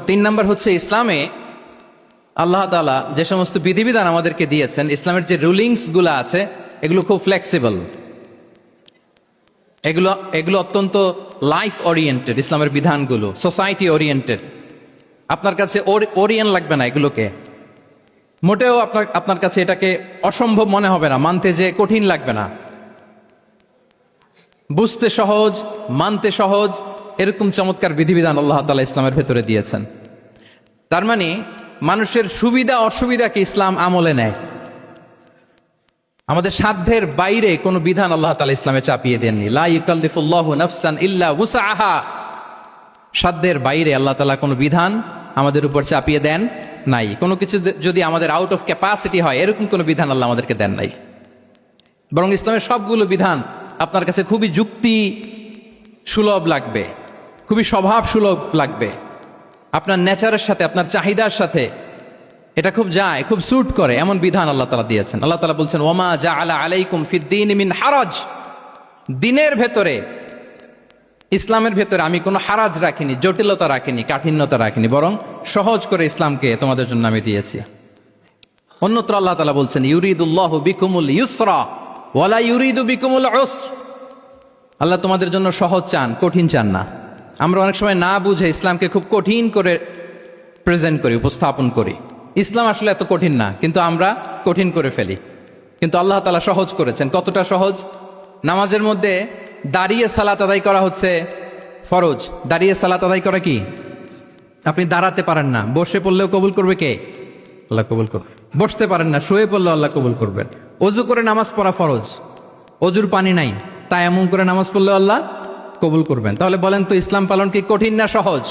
3 number হচ্ছে ইসলামে আল্লাহ তাআলা যে সমস্ত বিধিবিধান আমাদেরকে দিয়েছেন, ইসলামের যে রুলিংসগুলো আছে এগুলো খুব ফ্লেক্সিবল, এগুলো অত্যন্ত লাইফ ওরিয়েন্টেড। ইসলামের বিধানগুলো সোসাইটি ওরিয়েন্টেড। আপনার কাছে ওরিয়েন্ট লাগবে না এগুলোকে, মোটেও আপনার কাছে এটাকে অসম্ভব মনে হবে না, মানতে যে কঠিন লাগবে না, বুঝতে সহজ, মানতে সহজ, এরকম চমৎকার বিধিবিধান আল্লাহ তাআলা ইসলামের ভেতরে দিয়েছেন। তার মানে মানুষের সুবিধা অসুবিধাকে ইসলাম আমলে নেয়। আমাদের সাধ্যের বাইরে কোনো বিধান আল্লাহ তাআলা ইসলামে চাপিয়ে দেননি। লা ইউকাল্লিফুল্লাহু নাফসান ইল্লা উসআহা। সাধ্যের বাইরে আল্লাহ তাআলা কোনো বিধান আমাদের উপর চাপিয়ে দেন নাই। কোনো কিছু যদি আমাদের আউট অফ ক্যাপাসিটি হয়, এরকম কোনো বিধান আল্লাহ আমাদেরকে দেন নাই। বরং ইসলামের সবগুলো বিধান আপনার কাছে খুবই যুক্তি সুলভ লাগবে, খুবই স্বভাব সুলভ লাগবে, আপনার নেচারের সাথে, আপনার চাহিদার সাথে এটা খুব যায়, খুব স্যুট করে, এমন বিধান আল্লাহ তাআলা দিয়েছেন। আল্লাহ তাআলা বলছেন, ওমা জাআলা আলাইকুম ফিদ্দীন মিন হারাজ। দিনের ভেতরে, ইসলামের ভেতরে আমি কোনো হারাজ রাখিনি, জটিলতা রাখিনি, কাঠিন্যতা রাখিনি, বরং সহজ করে ইসলামকে তোমাদের জন্য আমি দিয়েছি। অন্যত্র আল্লাহ তাআলা বলছেন, ইউরিদুল্লাহু বিকুমুল ইউসরা ওয়ালা ইউরিদু বিকুমুল উসর। আল্লাহ তোমাদের জন্য সহজ চান, কঠিন চান না। আমরা অনেক সময় না বুঝে ইসলামকে খুব কঠিন করে প্রেজেন্ট করি, উপস্থাপন করি। ইসলাম আসলে এত কঠিন না, কিন্তু আমরা কঠিন করে ফেলি। কিন্তু আল্লাহ তাআলা সহজ করেছেন। কতটা সহজ? নামাজের মধ্যে দাঁড়িয়ে সালাত আদায় করা হচ্ছে ফরজ। দাঁড়িয়ে সালাত আদায় করা কি? আপনি দাঁড়াতে পারেন না, বসে পড়লেও কবুল করবে কে? আল্লাহ কবুল করবে। বসতে পারেন না, শুয়ে পড়লেও আল্লাহ কবুল করবেন। অজু করে নামাজ পড়া ফরজ, অজুর পানি নাই, তাই এমন করে নামাজ পড়লেও আল্লাহ কবুল করবেন। তাহলে বলেন তো, ইসলাম পালন কি কঠিন না সহজ?